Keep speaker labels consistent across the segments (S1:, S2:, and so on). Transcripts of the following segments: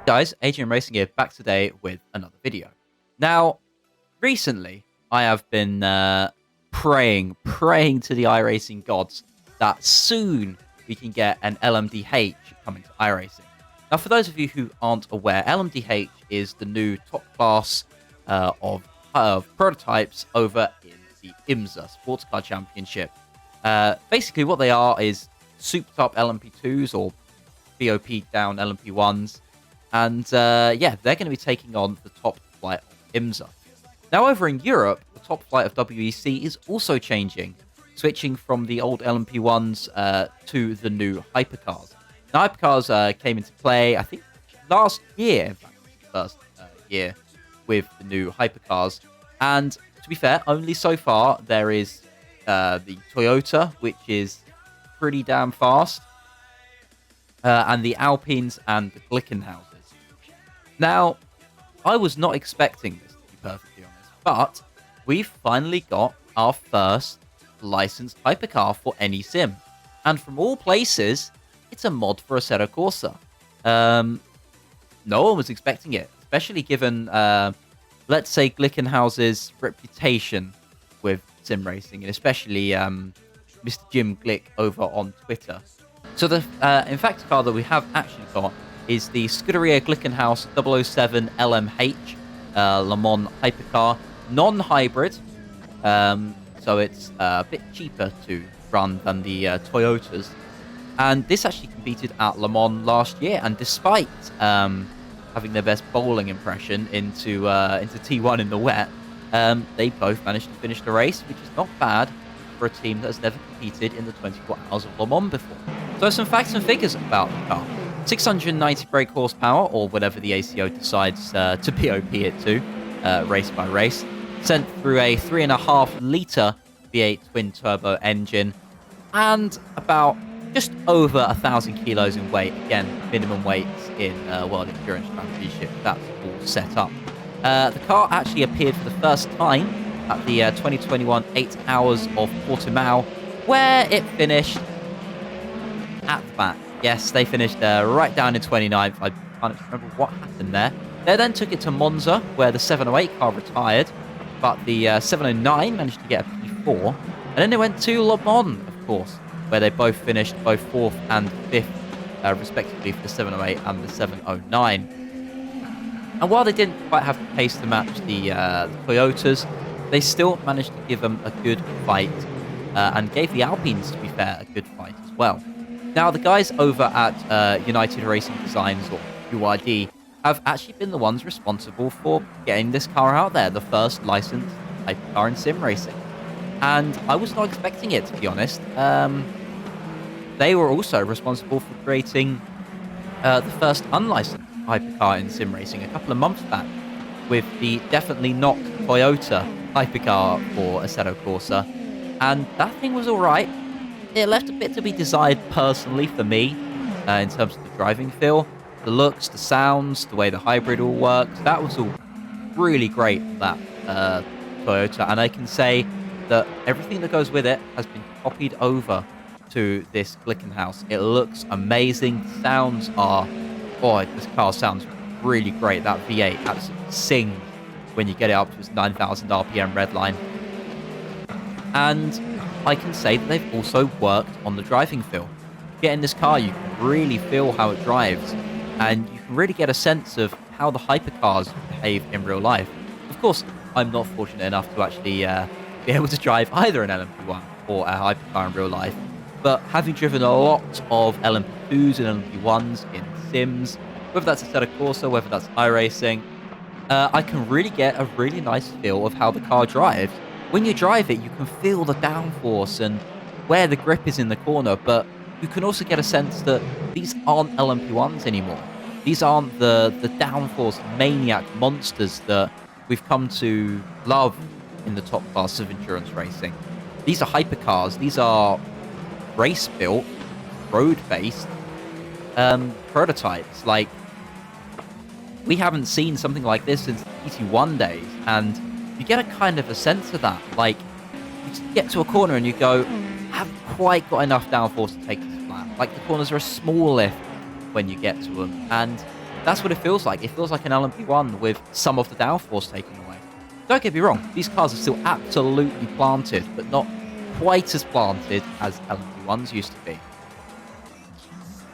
S1: Guys, Adrian Racing here, back today with another video. Now, recently, I have been praying to the iRacing gods that soon we can get an LMDH coming to iRacing. Now, for those of you who aren't aware, LMDH is the new top class of prototypes over in the IMSA Sports Car Championship. Basically, what they are is souped up LMP2s or BOP down LMP1s. And yeah, they're going to be taking on the top flight of IMSA. Now, over in Europe, the top flight of WEC is also changing, switching from the old LMP1s to the new Hypercars. Now, Hypercars came into play, I think, last year, in fact, the first year with the new Hypercars. And to be fair, only so far there is the Toyota, which is pretty damn fast, and the Alpines and the Glickenhauses. Now, I was not expecting this, to be perfectly honest, but we've finally got our first licensed hypercar for any sim. And from all places, it's a mod for Assetto Corsa. No one was expecting it, especially given, let's say, Glickenhaus's reputation with sim racing, and especially Mr. Jim Glick over on Twitter. So the, in fact, the car that we have actually got is the Scuderia Glickenhaus 007 LMH Le Mans Hypercar, non-hybrid, so it's a bit cheaper to run than the Toyotas. And this actually competed at Le Mans last year, and despite having their best bowling impression into T1 in the wet, they both managed to finish the race, which is not bad for a team that has never competed in the 24 Hours of Le Mans before. So some facts and figures about the car. 690 brake horsepower, or whatever the ACO decides to BOP it to, race by race. Sent through a 3.5-litre V8 twin-turbo engine, and about just over 1,000 kilos in weight. Again, minimum weights in World Endurance Championship. That's all set up. The car actually appeared for the first time at the 2021 8 Hours of Portimao, where it finished at the back. Yes, they finished right down in 29th. I can't remember what happened there. They then took it to Monza, where the 708 car retired, but the 709 managed to get a P4. And then they went to Le Mans, of course, where they both finished both 4th and 5th, respectively, for the 708 and the 709. And while they didn't quite have the pace to match the Toyotas, they still managed to give them a good fight, and gave the Alpines, to be fair, a good fight as well. Now, the guys over at United Racing Designs, or URD, have actually been the ones responsible for getting this car out there, the first licensed hypercar in sim racing. And I was not expecting it, to be honest. They were also responsible for creating the first unlicensed hypercar in sim racing a couple of months back, with the definitely not Toyota hypercar for Assetto Corsa. And that thing was alright. It left a bit to be desired personally for me, in terms of the driving feel, the looks, the sounds, the way the hybrid all works. That was all really great, that Toyota, and I can say that everything that goes with it has been copied over to this Glickenhaus. It looks amazing. Sounds are, boy, this car sounds really great. That V8 absolutely sings when you get it up to its 9,000 RPM redline. And I can say that they've also worked on the driving feel. Get in this car, you can really feel how it drives, and you can really get a sense of how the hypercars behave in real life. Of course, I'm not fortunate enough to actually be able to drive either an LMP1 or a hypercar in real life, but having driven a lot of LMP2s and LMP1s in sims, whether that's Assetto Corsa, whether that's iRacing, I can really get a really nice feel of how the car drives. When you drive it, you can feel the downforce and where the grip is in the corner, but you can also get a sense that these aren't LMP1s anymore. These aren't the downforce maniac monsters that we've come to love in the top class of endurance racing. These are hypercars. These are race-built, road-based prototypes. Like, we haven't seen something like this since PT1 days, and you get a kind of a sense of that. Like, you just get to a corner and you go, I haven't quite got enough downforce to take this flat. Like, the corners are a small lift when you get to them. And that's what it feels like. It feels like an LMP1 with some of the downforce taken away. Don't get me wrong, these cars are still absolutely planted, but not quite as planted as LMP1s used to be.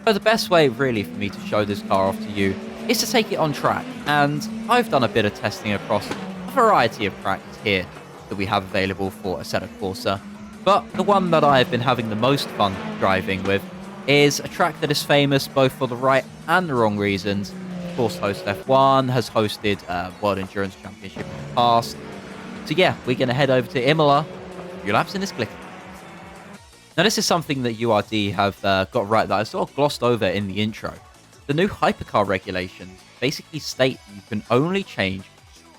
S1: So the best way, really, for me to show this car off to you is to take it on track, and I've done a bit of testing across a variety of tracks here that we have available for Assetto Corsa, but the one that I've been having the most fun driving with is a track that is famous both for the right and the wrong reasons. Of course, hosts F1, has hosted World Endurance Championship in the past. So yeah, we're going to head over to Imola, a few laps in this Glickenhaus. Now this is something that URD have got right that I sort of glossed over in the intro. The new Hypercar regulations basically state that you can only change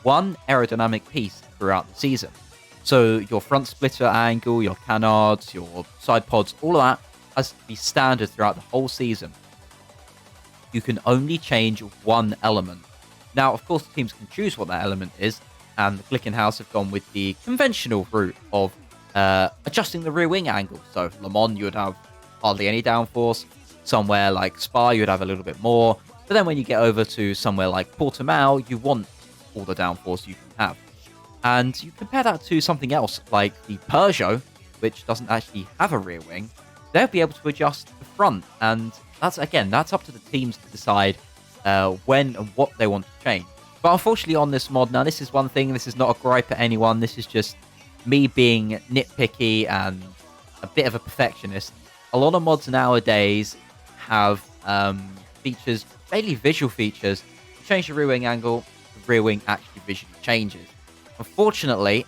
S1: one aerodynamic piece throughout the season. So your front splitter angle, your canards, your side pods, all of that has to be standard throughout the whole season. You can only change one element. Now, of course, the teams can choose what that element is, and the Glickenhaus have gone with the conventional route of adjusting the rear wing angle. So Le Mans, you would have hardly any downforce. Somewhere like Spa, you would have a little bit more. But then when you get over to somewhere like Portimao, you want all the downforce you can have. And you compare that to something else like the Peugeot, which doesn't actually have a rear wing. They'll be able to adjust the front, and that's up to the teams to decide when and what they want to change. But unfortunately on this mod, now this is one thing, this is not a gripe at anyone, this is just me being nitpicky and a bit of a perfectionist. A lot of mods nowadays have features, mainly visual features. You change the rear wing angle, the rear wing actually visually changes. Unfortunately,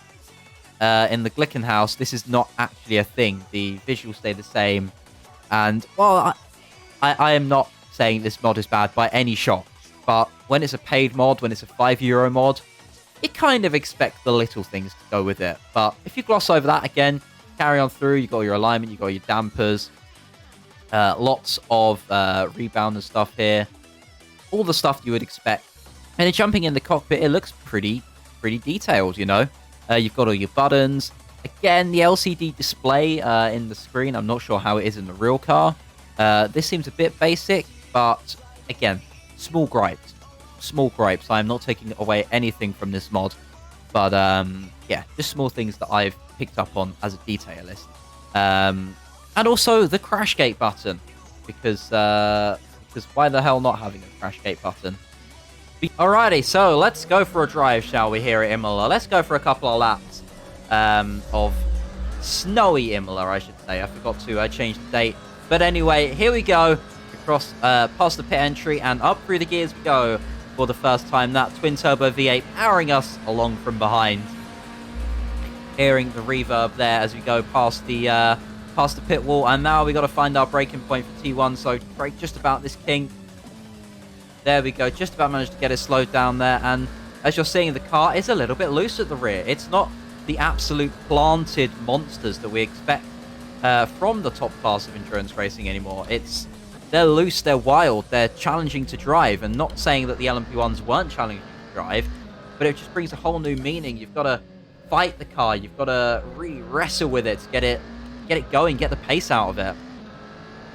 S1: in the Glickenhaus, this is not actually a thing. The visuals stay the same. And, well, I am not saying this mod is bad by any shot. But when it's a paid mod, when it's a €5 mod, you kind of expect the little things to go with it. But if you gloss over that again, carry on through, you got your alignment, you got your dampers, lots of rebound and stuff here. All the stuff you would expect. And then jumping in the cockpit, it looks pretty detailed, you know. You've got all your buttons. Again, the LCD display in the screen, I'm not sure how it is in the real car. This seems a bit basic, but again, small gripes. Small gripes. I'm not taking away anything from this mod. But yeah, just small things that I've picked up on as a detailist. And also the crash gate button. Because why the hell not having a crash gate button? Alrighty, so let's go for a drive, shall we, here at Imola. Let's go for a couple of laps of snowy Imola, I should say. I forgot to change the date. But anyway, here we go. Across past the pit entry and up through the gears we go for the first time. That twin-turbo V8 powering us along from behind. Hearing the reverb there as we go past the pit wall. And now we got to find our braking point for T1. So brake just about this kink. There we go, just about managed to get it slowed down there, and as you're seeing, the car is a little bit loose at the rear. It's not the absolute planted monsters that we expect from the top class of endurance racing anymore. They're loose, they're wild, they're challenging to drive, and not saying that the LMP1s weren't challenging to drive, but it just brings a whole new meaning. You've got to fight the car, you've got to really wrestle with it to get it going, get the pace out of it.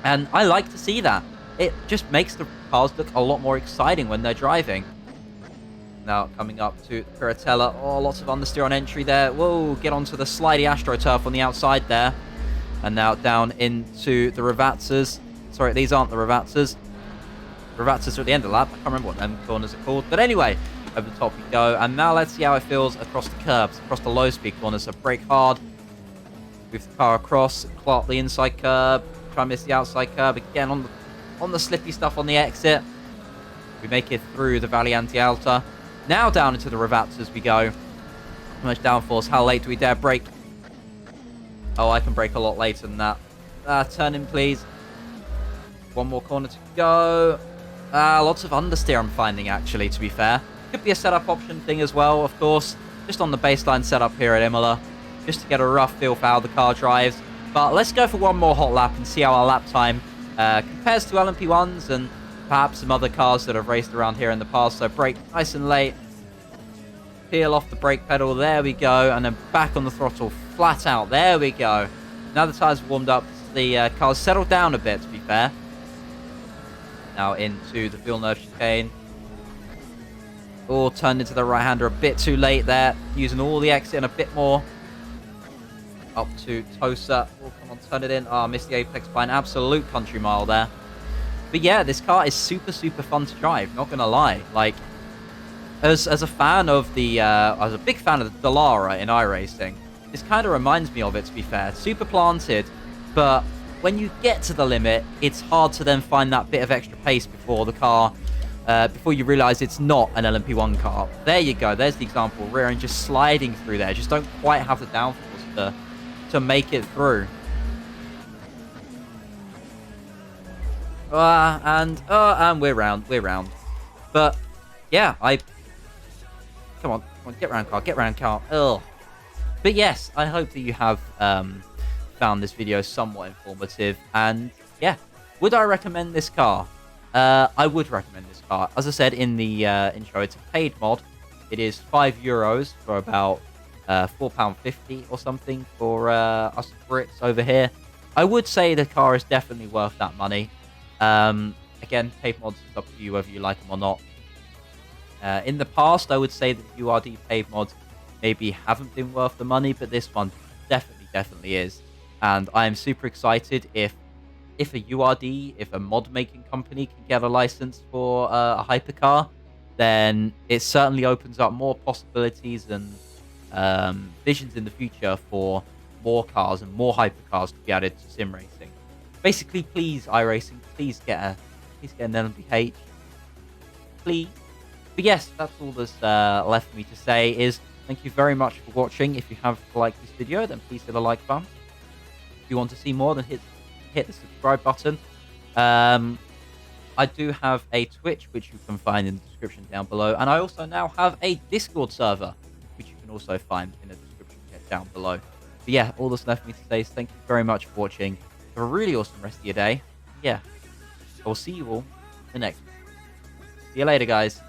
S1: And I like to see that. It just makes the cars look a lot more exciting when they're driving. Now, coming up to Piratella. Oh, lots of understeer on entry there. Whoa, get onto the slidey AstroTurf on the outside there. And now down into the Ravazzas. Sorry, these aren't the Ravazzas. Ravazzas are at the end of the lap. I can't remember what them corners are called. But anyway, over the top we go. And now let's see how it feels across the curbs, across the low-speed corners. So brake hard. Move the car across. Clark the inside curb. Try and miss the outside curb. Again, on the slippy stuff on the exit. We make it through the Variante Alta. Now down into the Ravazzas we go. How much downforce? How late do we dare brake? Oh, I can brake a lot later than that. Turn in, please. One more corner to go. Lots of understeer I'm finding, actually, to be fair. Could be a setup option thing as well, of course. Just on the baseline setup here at Imola. Just to get a rough feel for how the car drives. But let's go for one more hot lap and see how our lap time compares to LMP1s and perhaps some other cars that have raced around here in the past. So brake nice and late. Peel off the brake pedal. There we go. And then back on the throttle. Flat out. There we go. Now the tyres warmed up. The car's settled down a bit, to be fair. Now into the Villeneuve chicane. Oh, turned into the right-hander a bit too late there. Using all the exit and a bit more. Up to Tosa. Oh, come on, turn it in. Oh, missed the apex by an absolute country mile there. But yeah, this car is super, super fun to drive. Not gonna lie. Like, as a fan of the, I was a big fan of the Dallara in iRacing. This kind of reminds me of it, to be fair. Super planted, but when you get to the limit, it's hard to then find that bit of extra pace before the car, before you realize it's not an LMP1 car. There you go. There's the example. Rear end just sliding through there. Just don't quite have the downforce to make it through. And we're round. But yeah, come on, get round car. Ugh. But yes, I hope that you have found this video somewhat informative. And yeah, would I recommend this car? I would recommend this car. As I said in the intro, it's a paid mod. It is €5 for about £4.50 or something for us Brits over here. I would say the car is definitely worth that money. Again, paid mods is up to you whether you like them or not. In the past, I would say that URD paid mods maybe haven't been worth the money, but this one definitely is. And I am super excited if a URD, if a mod-making company can get a license for a hypercar, then it certainly opens up more possibilities and visions in the future for more cars and more hypercars to be added to sim racing. Basically, please, iRacing, please get an LMPH. Please. But yes, that's all that's left for me to say is thank you very much for watching. If you have liked this video, then please hit the like button. If you want to see more, then hit the subscribe button. I do have a Twitch, which you can find in the description down below. And I also now have a Discord server, which you can also find in the description down below. But yeah, all that's left for me to say is thank you very much for watching. Have a really awesome rest of your day. Yeah, I will see you all in the next one. See you later, guys.